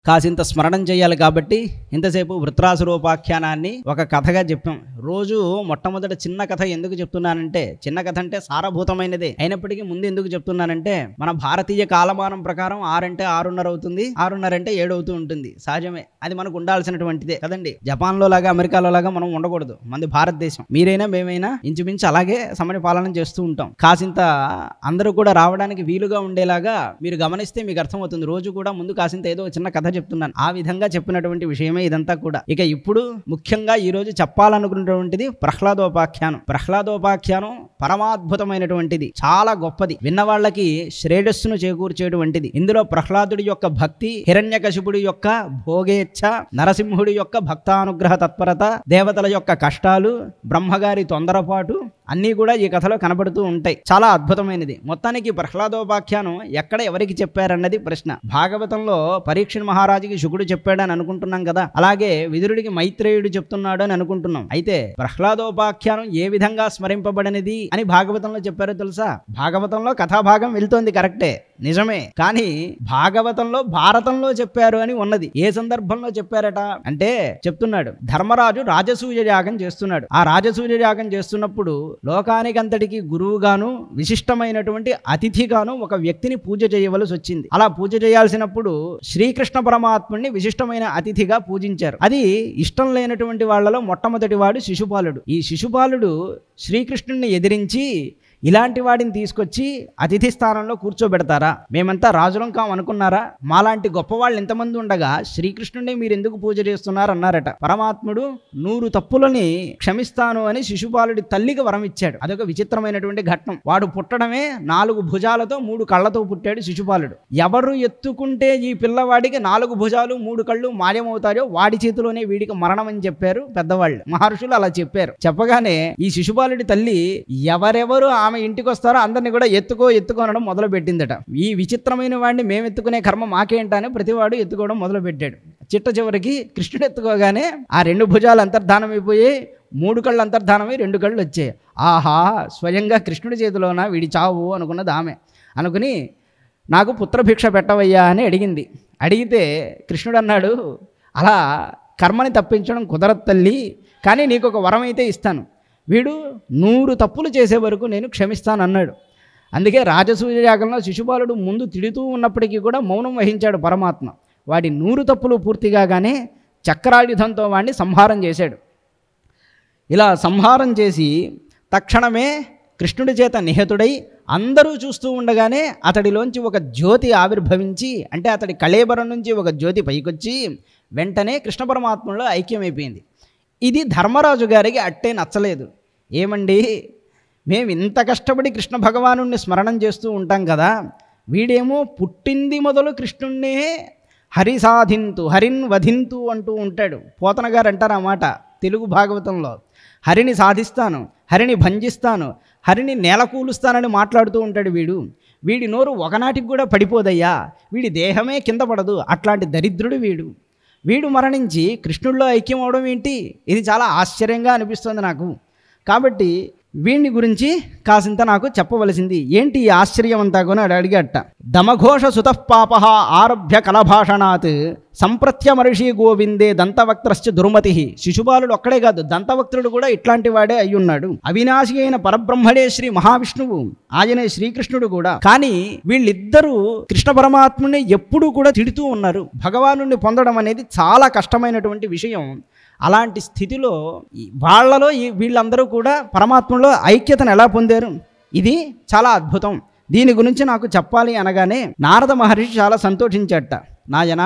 కాసింత స్మరణం చేయాలి కాబట్టి ఇంతసేపు వృత్రాసురోపాఖ్యానాన్ని ఒక కథగా చెప్పాం. రోజు మొట్టమొదట చిన్న కథ ఎందుకు చెప్తున్నానంటే, చిన్న కథ అంటే సారభూతమైనదే అయినప్పటికీ ముందు ఎందుకు చెప్తున్నానంటే, మన భారతీయ కాలమానం ప్రకారం 6 అంటే 6:30 అవుతుంది, 6:30 అంటే 7 అవుతూ ఉంటుంది. సహజమే, అది మనకు ఉండాల్సినటువంటిదే కదండి. జపాన్లో లాగా అమెరికాలో లాగా మనం ఉండకూడదు. మనది భారతదేశం. మీరైనా మేమైనా ఇంచుమించు అలాగే సమయ పాలన చేస్తూ ఉంటాం. కాసింత అందరూ కూడా రావడానికి వీలుగా ఉండేలాగా మీరు గమనిస్తే మీకు అర్థమవుతుంది. రోజు కూడా ముందు కాసింత ఏదో చిన్న కథ చెప్తున్నాను. ఆ విధంగా చెప్పినటువంటి విషయమే ఇదంతా కూడా. ఇక ఇప్పుడు ముఖ్యంగా ఈ రోజు చెప్పాలనుకున్నటువంటిది ప్రహ్లాదోపాఖ్యానం. ప్రహ్లాదోపాఖ్యానం పరమాద్భుతమైనటువంటిది, చాలా గొప్పది, విన్నవాళ్ళకి శ్రేయస్సును చేకూర్చేటువంటిది. ఇందులో ప్రహ్లాదుడి యొక్క భక్తి, హిరణ్యకశిపుడి యొక్క భోగేచ్ఛ, నరసింహుడి యొక్క భక్తానుగ్రహ తత్పరత, దేవతల యొక్క కష్టాలు, బ్రహ్మగారి తొందరపాటు అన్నీ కూడా ఈ కథలో కనబడుతూ ఉంటాయి. చాలా అద్భుతమైనది. మొత్తానికి ప్రహ్లాదోపాఖ్యానం ఎక్కడ ఎవరికి చెప్పారన్నది ప్రశ్న. భాగవతంలో పరీక్ష మహారాజుకి శుకుడు చెప్పాడని అనుకుంటున్నాం కదా, అలాగే విదురుడికి మైత్రేయుడు చెప్తున్నాడు అని అనుకుంటున్నాం. అయితే ప్రహ్లాదోపాఖ్యానం ఏ విధంగా స్మరింపబడినది అని భాగవతంలో చెప్పారో తెలుసా? భాగవతంలో కథాభాగం వెళ్తోంది, కరెక్టే, నిజమే. కానీ భాగవతంలో భారతంలో చెప్పారు అని ఉన్నది. ఏ సందర్భంలో చెప్పారట అంటే చెప్తున్నాడు. ధర్మరాజు రాజసూయ యాగం చేస్తున్నాడు. ఆ రాజసూయ యాగం చేస్తున్నప్పుడు లోకానికంతటికి గురువుగాను విశిష్టమైనటువంటి అతిథిగాను ఒక వ్యక్తిని పూజ చేయవలసి వచ్చింది. అలా పూజ చేయాల్సినప్పుడు శ్రీకృష్ణ పరమాత్ముడిని విశిష్టమైన అతిథిగా పూజించారు. అది ఇష్టం లేనటువంటి వాళ్ళలో మొట్టమొదటి వాడు శిశుపాలుడు. ఈ శిశుపాలుడు శ్రీకృష్ణుడిని ఎదిరించి ఇలాంటి వాడిని తీసుకొచ్చి అతిథి స్థానంలో కూర్చోబెడతారా? మేమంతా రాజులం కాం అనుకున్నారా? మాలాంటి గొప్పవాళ్ళు ఎంతమంది ఉండగా శ్రీకృష్ణుడిని మీరు ఎందుకు పూజ చేస్తున్నారు అన్నారట. పరమాత్ముడు 100 తప్పులని క్షమిస్తాను అని శిశుపాలుడి తల్లికి వరం ఇచ్చాడు. అదొక విచిత్రమైనటువంటి ఘట్టం. వాడు పుట్టడమే 4 భుజాలతో 3 కళ్ళతో పుట్టాడు శిశుపాలుడు. ఎవరు ఎత్తుకుంటే ఈ పిల్లవాడికి 4 భుజాలు 3 కళ్ళు మాయమవుతాయో వాడి చేతిలోనే వీడికి మరణం అని చెప్పారు పెద్దవాళ్ళు, మహర్షులు అలా చెప్పారు. చెప్పగానే ఈ శిశుపాలుడి తల్లి ఎవరెవరు ఆమె ఇంటికి వస్తారో అందరినీ కూడా ఎత్తుకోనడం మొదలు పెట్టిందట. ఈ విచిత్రమైన వాడిని మేము ఎత్తుకునే కర్మ మాకేంటని ప్రతివాడు ఎత్తుకోవడం మొదలు పెట్టాడు. చిట్ట చివరికి కృష్ణుడు ఎత్తుకోగానే ఆ 2 భుజాలు అంతర్ధానం అయిపోయి 3 కళ్ళు అంతర్ధానమై 2 కళ్ళు వచ్చాయి. ఆహా, స్వయంగా కృష్ణుడి చేతిలోన వీడి చావు అనుకున్నది ఆమె. అనుకుని నాకు పుత్రభిక్ష పెట్టవయ్యా అని అడిగింది. అడిగితే కృష్ణుడు అన్నాడు, అలా కర్మని తప్పించడం కుదరదు తల్లి, కానీ నీకు ఒక వరం అయితే ఇస్తాను. వీడు 100 తప్పులు చేసే వరకు నేను క్షమిస్తాను అన్నాడు. అందుకే రాజసూయ యాగంలో శిశుపాలుడు ముందు తిడుతూ ఉన్నప్పటికీ కూడా మౌనం వహించాడు పరమాత్మ. వాడి 100 తప్పులు పూర్తిగానే చక్రాయుధంతో వాడిని సంహారం చేశాడు. ఇలా సంహారం చేసి తక్షణమే కృష్ణుడి చేత నిహతుడై అందరూ చూస్తూ ఉండగానే అతడిలోంచి ఒక జ్యోతి ఆవిర్భవించి, అంటే అతడి కళేబరం నుంచి ఒక జ్యోతి పైకొచ్చి వెంటనే కృష్ణ పరమాత్మలో ఐక్యమైపోయింది. ఇది ధర్మరాజు గారికి అట్టే నచ్చలేదు. ఏమండి, మేము ఇంత కష్టపడి కృష్ణ భగవానుణ్ణి స్మరణం చేస్తూ ఉంటాం కదా, వీడేమో పుట్టింది మొదలు కృష్ణుణ్ణే హరి సాధింతు హరిన్ వధింతు అంటూ ఉంటాడు. పోతన గారు అంటారు ఆ మాట తెలుగు భాగవతంలో. హరిని సాధిస్తాను, హరిని భంజిస్తాను, హరిని నేలకూలుస్తానని మాట్లాడుతూ ఉంటాడు వీడు. వీడి నోరు ఒకనాటికి కూడా పడిపోదయ్యా, వీడి దేహమే కింద పడదు, అట్లాంటి దరిద్రుడు వీడు. వీడు మరణించి కృష్ణుడిలో ఐక్యం అవడం ఏంటి? ఇది చాలా ఆశ్చర్యంగా అనిపిస్తుంది నాకు. కాబట్టి వీడిని గురించి కాసింత నాకు చెప్పవలసింది. ఏంటి ఈ ఆశ్చర్యం అంతా కూడా అడిగట్ట. దమఘోష సుతఃపాప ఆరభ్య కలభాషణాత్ సంప్రత్యమర్షి గోవిందే దంతవక్త్రశ్చ దుర్మతి. శిశుపాలుడు ఒక్కడే కాదు, దంతవక్త్రుడు కూడా ఇట్లాంటి వాడే అయ్యున్నాడు. అవినాశి అయిన పరబ్రహ్మడే శ్రీ మహావిష్ణువు, ఆయనే శ్రీకృష్ణుడు కూడా. కానీ వీళ్ళిద్దరూ కృష్ణ పరమాత్ముని ఎప్పుడూ కూడా తిడుతూ ఉన్నారు. భగవానుడిని పొందడం అనేది చాలా కష్టమైనటువంటి విషయం. అలాంటి స్థితిలో వాళ్ళలో వీళ్ళందరూ కూడా పరమాత్మలో ఐక్యతను ఎలా పొందారు? ఇది చాలా అద్భుతం. దీని గురించి నాకు చెప్పాలి అనగానే నారద మహర్షి చాలా సంతోషించట. నాయన,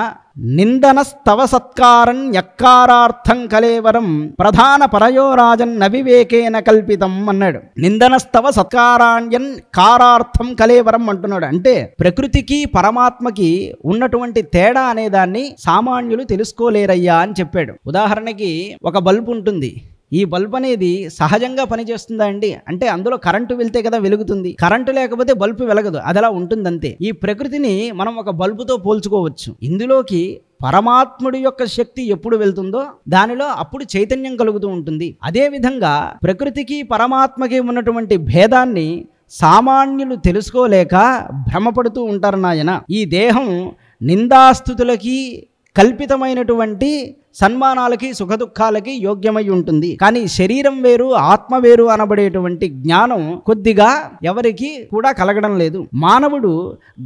నిందన స్తవ సత్కారం యక్కారార్థం కలేవరం ప్రధాన పరయోరాజన్ నవివేకేన కల్పితం అన్నాడు. నిందన స్తవ సత్కారాణ్యన్ కారార్థం కలేవరం అంటున్నాడు. అంటే ప్రకృతికి పరమాత్మకి ఉన్నటువంటి తేడా అనేదాన్ని సామాన్యులు తెలుసుకోలేరయ్యా అని చెప్పాడు. ఉదాహరణకి ఒక బల్బు ఉంటుంది. ఈ బల్బ్ అనేది సహజంగా పనిచేస్తుందా అండి అంటే అందులో కరెంటు వెళ్తే కదా వెలుగుతుంది. కరెంటు లేకపోతే బల్బు వెలగదు, అది అలా ఉంటుందంతే. ఈ ప్రకృతిని మనం ఒక బల్బుతో పోల్చుకోవచ్చు. ఇందులోకి పరమాత్ముడి యొక్క శక్తి ఎప్పుడు వెళ్తుందో దానిలో అప్పుడు చైతన్యం కలుగుతూ ఉంటుంది. అదేవిధంగా ప్రకృతికి పరమాత్మకి ఉన్నటువంటి భేదాన్ని సామాన్యులు తెలుసుకోలేక భ్రమపడుతూ ఉంటారు నాయన. ఈ దేహం నిందాస్తుతులకి కల్పితమైనటువంటి సన్మానాలకి సుఖదుఖాలకి యోగ్యమై ఉంటుంది. కానీ శరీరం వేరు ఆత్మ వేరు అనబడేటువంటి జ్ఞానం కొద్దిగా ఎవరికి కూడా కలగడం లేదు. మానవుడు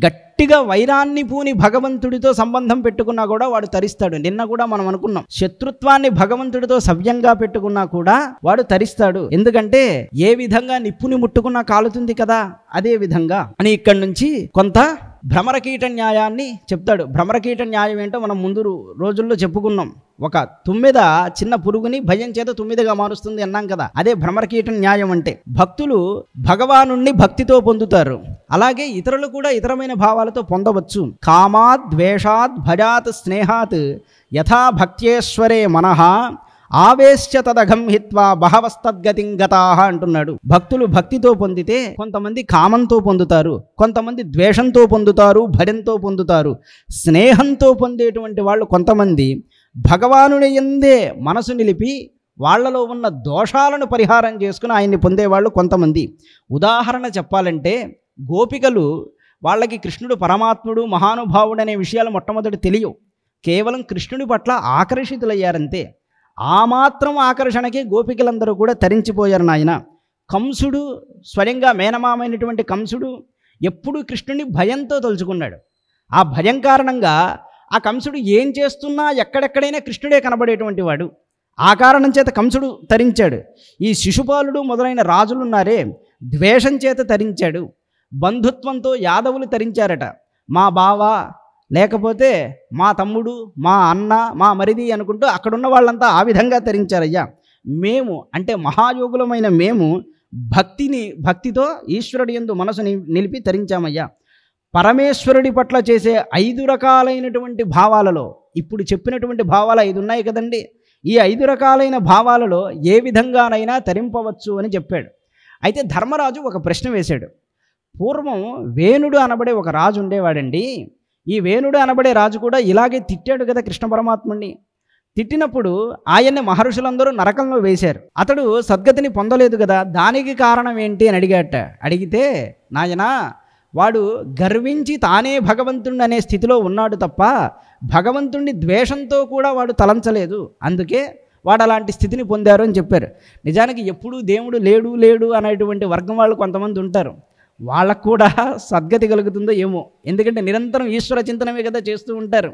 గట్టిగా వైరాన్ని పూని భగవంతుడితో సంబంధం పెట్టుకున్నా కూడా వాడు తరిస్తాడు. నిన్న కూడా మనం అనుకున్నాం, శత్రుత్వాన్ని భగవంతుడితో సవ్యంగా పెట్టుకున్నా కూడా వాడు తరిస్తాడు. ఎందుకంటే ఏ విధంగా నిప్పుని ముట్టుకున్నా కాలుతుంది కదా, అదే విధంగా అని ఇక్కడి నుంచి కొంత భ్రమరకీట న్యాయాన్ని చెప్తాడు. భ్రమరకీట న్యాయం ఏంటో మనం ముందు రోజుల్లో చెప్పుకున్నాం. ఒక తుమ్మెద చిన్న పురుగుని భయం చేత తుమ్మెదగా మారుస్తుంది అన్నాం కదా, అదే భ్రమరకీట న్యాయం అంటే. భక్తులు భగవానుణ్ణి భక్తితో పొందుతారు, అలాగే ఇతరులు కూడా ఇతరమైన భావాలతో పొందవచ్చు. కామాద్ ద్వేషాద్ భజాత్ స్నేహాత్ యథా భక్త్యేశ్వరే మనః ఆవేశ్య తదఘం హిత్వా బహవస్తద్గతిం గతాః అంటున్నాడు. భక్తులు భక్తితో పొందితే కొంతమంది కామంతో పొందుతారు, కొంతమంది ద్వేషంతో పొందుతారు, భయంతో పొందుతారు. స్నేహంతో పొందేటువంటి వాళ్ళు కొంతమంది భగవానుని యందే మనసు నిలిపి వాళ్లలో ఉన్న దోషాలను పరిహారం చేసుకుని ఆయన్ని పొందేవాళ్ళు కొంతమంది. ఉదాహరణ చెప్పాలంటే గోపికలు వాళ్ళకి కృష్ణుడు పరమాత్ముడు మహానుభావుడు అనే విషయాలు మొట్టమొదటి తెలియవు, కేవలం కృష్ణుడి పట్ల ఆకర్షితులయ్యారంతే. ఆ మాత్రం ఆకర్షణకి గోపికలందరూ కూడా తరించిపోయారు నాయన. కంసుడు స్వయంగా మేనమామైనటువంటి కంసుడు ఎప్పుడూ కృష్ణుని భయంతో తలుచుకున్నాడు. ఆ భయం కారణంగా ఆ కంసుడు ఏం చేస్తున్నా ఎక్కడెక్కడైనా కృష్ణుడే కనబడేటువంటి వాడు. ఆ కారణం చేత కంసుడు తరించాడు. ఈ శిశుపాలుడు మొదలైన రాజులున్నారే, ద్వేషం చేత తరించాడు. బంధుత్వంతో యాదవులు తరించారట. మా బావ, లేకపోతే మా తమ్ముడు, మా అన్న, మా మరిది అనుకుంటూ అక్కడున్న వాళ్ళంతా ఆ విధంగా తరించారయ్యా. మేము అంటే మహాయోగులమైన మేము భక్తితో ఈశ్వరుడి యందు మనసు నిలిపి తరించామయ్యా. పరమేశ్వరుడి పట్ల చేసే 5 రకాలైనటువంటి భావాలలో ఇప్పుడు చెప్పినటువంటి భావాలు 5 ఉన్నాయి కదండి. ఈ 5 రకాలైన భావాలలో ఏ విధంగానైనా తరింపవచ్చు అని చెప్పాడు. అయితే ధర్మరాజు ఒక ప్రశ్న వేశాడు. పూర్వం వేణుడు అనబడే ఒక రాజు ఉండేవాడండి. ఈ వేణుడు అనబడే రాజు కూడా ఇలాగే తిట్టాడు కదా కృష్ణ పరమాత్ముడిని. తిట్టినప్పుడు ఆయన్ని మహర్షులందరూ నరకంలో వేశారు. అతడు సద్గతిని పొందలేదు కదా, దానికి కారణం ఏంటి అని అడిగాట. అడిగితే నాయనా, వాడు గర్వించి తానే భగవంతుణ్ణి అనే స్థితిలో ఉన్నాడు తప్ప భగవంతుణ్ణి ద్వేషంతో కూడా వాడు తలంచలేదు, అందుకే వాడు అలాంటి స్థితిని పొందారు అని చెప్పారు. నిజానికి ఎప్పుడూ దేవుడు లేడు అనేటువంటి వర్గం వాళ్ళు కొంతమంది ఉంటారు. వాళ్ళకు కూడా సద్గతి కలుగుతుందో ఏమో, ఎందుకంటే నిరంతరం ఈశ్వర చింతనమే కదా చేస్తూ ఉంటారు.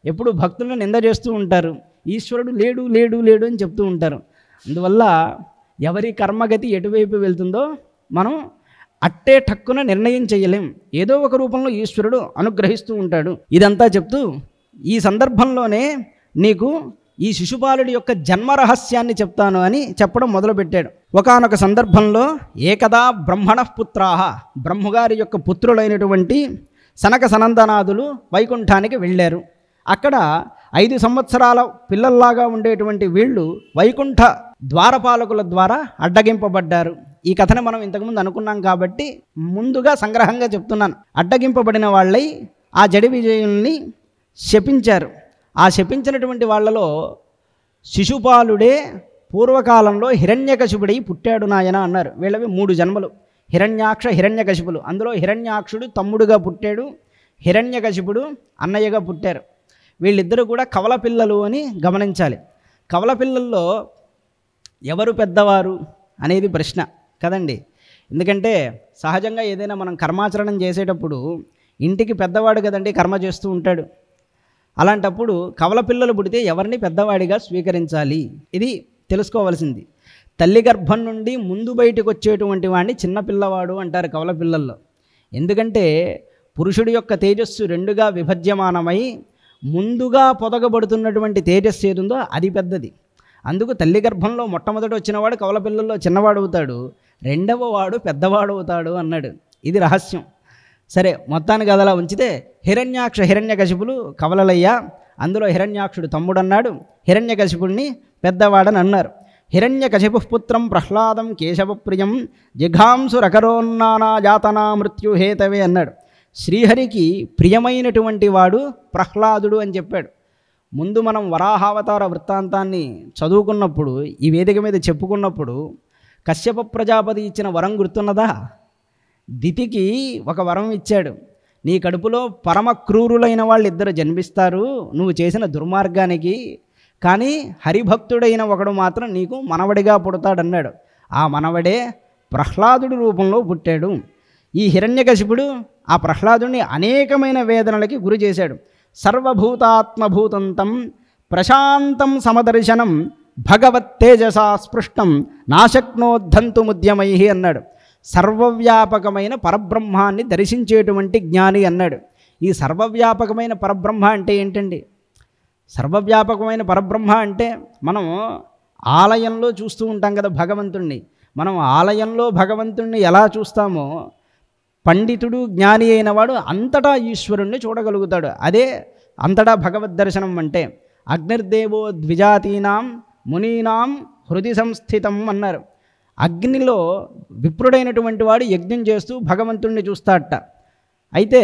ఎప్పుడు భక్తులను నింద చేస్తూ ఉంటారు, ఈశ్వరుడు లేడు అని చెప్తూ ఉంటారు. అందువల్ల ఎవరి కర్మగతి ఎటువైపు వెళ్తుందో మనం అట్టే ఠక్కున నిర్ణయం చేయలేం. ఏదో ఒక రూపంలో ఈశ్వరుడు అనుగ్రహిస్తూ ఉంటాడు. ఇదంతా చెప్తూ ఈ సందర్భంలోనే నీకు ఈ శిశుపాలుడి యొక్క జన్మరహస్యాన్ని చెప్తాను అని చెప్పడం మొదలుపెట్టాడు. ఒకానొక సందర్భంలో ఏకదా బ్రహ్మణః పుత్రాః, బ్రహ్మగారి యొక్క పుత్రులైనటువంటి సనక సనందనాదులు వైకుంఠానికి వెళ్ళారు. అక్కడ 5 సంవత్సరాల పిల్లల్లాగా ఉండేటువంటి వీళ్ళు వైకుంఠ ద్వారపాలకుల ద్వారా అడ్డగింపబడ్డారు. ఈ కథను మనం ఇంతకుముందు అనుకున్నాం కాబట్టి ముందుగా సంగ్రహంగా చెప్తున్నాను. అడ్డగింపబడిన వాళ్ళై ఆ జడి విజయుల్ని శపించారు. ఆ శపించినటువంటి వాళ్ళలో శిశుపాలుడే పూర్వకాలంలో హిరణ్యకశిపుడై పుట్టాడు నాయన అన్నారు. వీళ్ళవి 3 జన్మలు, హిరణ్యాక్ష హిరణ్యకశిపులు. అందులో హిరణ్యాక్షుడు తమ్ముడుగా పుట్టాడు, హిరణ్యకశిపుడు అన్నయ్యగా పుట్టారు. వీళ్ళిద్దరూ కూడా కవల పిల్లలు అని గమనించాలి. కవల పిల్లల్లో ఎవరు పెద్దవారు అనేది ప్రశ్న కదండి. ఎందుకంటే సహజంగా ఏదైనా మనం కర్మాచరణం చేసేటప్పుడు ఇంటికి పెద్దవాడు కదండి కర్మ చేస్తూ ఉంటాడు. అలాంటప్పుడు కవల పిల్లలు పుడితే ఎవరిని పెద్దవాడిగా స్వీకరించాలి, ఇది తెలుసుకోవాల్సింది. తల్లి గర్భం నుండి ముందు బయటకు వచ్చేటువంటి వాడిని చిన్నపిల్లవాడు అంటారు కవల పిల్లల్లో. ఎందుకంటే పురుషుడి యొక్క తేజస్సు 2గా విభజ్యమానమై ముందుగా పొదగబడుతున్నటువంటి తేజస్సు ఏదుందో అది పెద్దది. అందుకు తల్లి గర్భంలో మొట్టమొదటి వచ్చినవాడు కవల పిల్లల్లో చిన్నవాడు అవుతాడు, 2వ వాడు పెద్దవాడు అవుతాడు అన్నాడు. ఇది రహస్యం. సరే, మొత్తానికి అదలా ఉంచితే హిరణ్యాక్ష హిరణ్యకశిపులు కవలలయ్యా. అందులో హిరణ్యాక్షుడు తమ్ముడన్నాడు, హిరణ్యకశిపుడిని పెద్దవాడని అన్నారు. హిరణ్యకశిపు పుత్రం ప్రహ్లాదం కేశవప్రియం జిఘాంసురకరోన్నానా జాతనా మృత్యుహేతవే అన్నాడు. శ్రీహరికి ప్రియమైనటువంటి వాడు ప్రహ్లాదుడు అని చెప్పాడు. ముందు మనం వరాహావతార వృత్తాంతాన్ని చదువుకున్నప్పుడు, ఈ వేదిక మీద చెప్పుకున్నప్పుడు కశ్యప ప్రజాపతి ఇచ్చిన వరం గుర్తున్నదా? దితికి ఒక వరం ఇచ్చాడు. నీ కడుపులో పరమ క్రూరులైన వాళ్ళు ఇద్దరు జన్మిస్తారు నువ్వు చేసిన దుర్మార్గానికి, కానీ హరిభక్తుడైన ఒకడు మాత్రం నీకు మనవడిగా పుడతాడన్నాడు. ఆ మనవడే ప్రహ్లాదుడి రూపంలో పుట్టాడు. ఈ హిరణ్యకశిపుడు ఆ ప్రహ్లాదుని అనేకమైన వేదనలకి గురి చేశాడు. సర్వభూతాత్మభూతంతం ప్రశాంతం సమదర్శనం భగవత్తేజసా స్పృష్టం నాశక్నోద్ధంతుముద్యమై అన్నాడు. సర్వవ్యాపకమైన పరబ్రహ్మాన్ని దర్శించేటువంటి జ్ఞాని అన్నాడు. ఈ సర్వవ్యాపకమైన పరబ్రహ్మ అంటే ఏంటండి? సర్వవ్యాపకమైన పరబ్రహ్మ అంటే మనం ఆలయంలో చూస్తూ ఉంటాం కదా భగవంతుణ్ణి. మనం ఆలయంలో భగవంతుణ్ణి ఎలా చూస్తామో పండితుడు జ్ఞాని అయిన వాడు అంతటా ఈశ్వరుణ్ణి చూడగలుగుతాడు. అదే అంతటా భగవద్ దర్శనం అంటే. అగ్నిర్దేవో ద్విజాతీనాం మునీనాం హృది సంస్థితం అన్నారు. అగ్నిలో విప్రుడైనటువంటి వాడు యజ్ఞం చేస్తూ భగవంతుణ్ణి చూస్తాడట. అయితే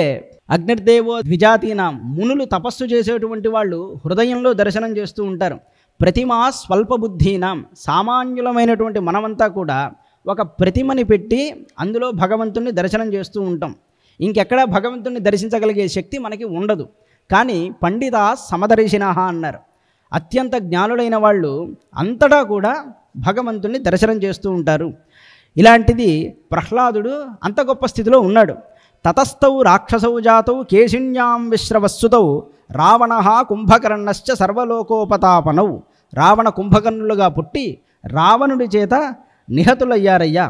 అగ్నిర్దేవో ద్విజాతీనాం మునులు తపస్సు చేసేటువంటి వాళ్ళు హృదయంలో దర్శనం చేస్తూ ఉంటారు. ప్రతిమా స్వల్పబుద్ధీనాం సామాన్యులమైనటువంటి మనమంతా కూడా ఒక ప్రతిమని పెట్టి అందులో భగవంతుణ్ణి దర్శనం చేస్తూ ఉంటాం. ఇంకెక్కడా భగవంతుణ్ణి దర్శించగలిగే శక్తి మనకి ఉండదు. కానీ పండిత సమదర్శిన అన్నారు. అత్యంత జ్ఞానులైన వాళ్ళు అంతటా కూడా భగవంతుణ్ణి దర్శనం చేస్తూ ఉంటారు. ఇలాంటిది ప్రహ్లాదుడు అంత గొప్ప స్థితిలో ఉన్నాడు. తతస్థౌ రాక్షసౌ జాతౌ కేశిన్యాం విశ్రవస్సుతౌ రావణ కుంభకర్ణశ్చ సర్వలోకోపతాపనౌ. రావణ కుంభకర్ణులుగా పుట్టి రావణుడి చేత నిహతులయ్యారయ్యా.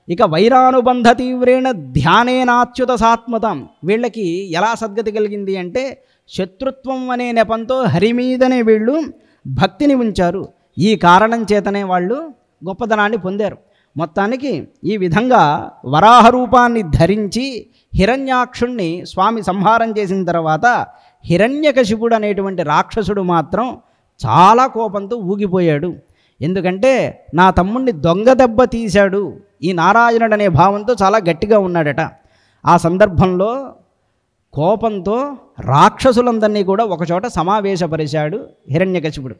ఇక వైరానుబంధ తీవ్రేణ ధ్యానేనాచ్యుత సాత్మతం. వీళ్ళకి ఎలా సద్గతి కలిగింది అంటే శత్రుత్వం అనే నెపంతో హరి మీదనే వీళ్ళు భక్తిని ఉంచారు. ఈ కారణం చేతనే వాళ్ళు గొప్పదనాన్ని పొందారు. మొత్తానికి ఈ విధంగా వరాహ రూపాన్ని ధరించి హిరణ్యాక్షుణ్ణి స్వామి సంహారం చేసిన తర్వాత హిరణ్యకశిపుడు అనేటువంటి రాక్షసుడు మాత్రం చాలా కోపంతో ఊగిపోయాడు. ఎందుకంటే నా తమ్ముణ్ణి దొంగ దెబ్బ తీశాడు ఈ నారాయణుడు అనే భావంతో చాలా గట్టిగా ఉన్నాడట. ఆ సందర్భంలో కోపంతో రాక్షసులందరినీ కూడా ఒకచోట సమావేశపరిచాడు హిరణ్యకశిపుడు.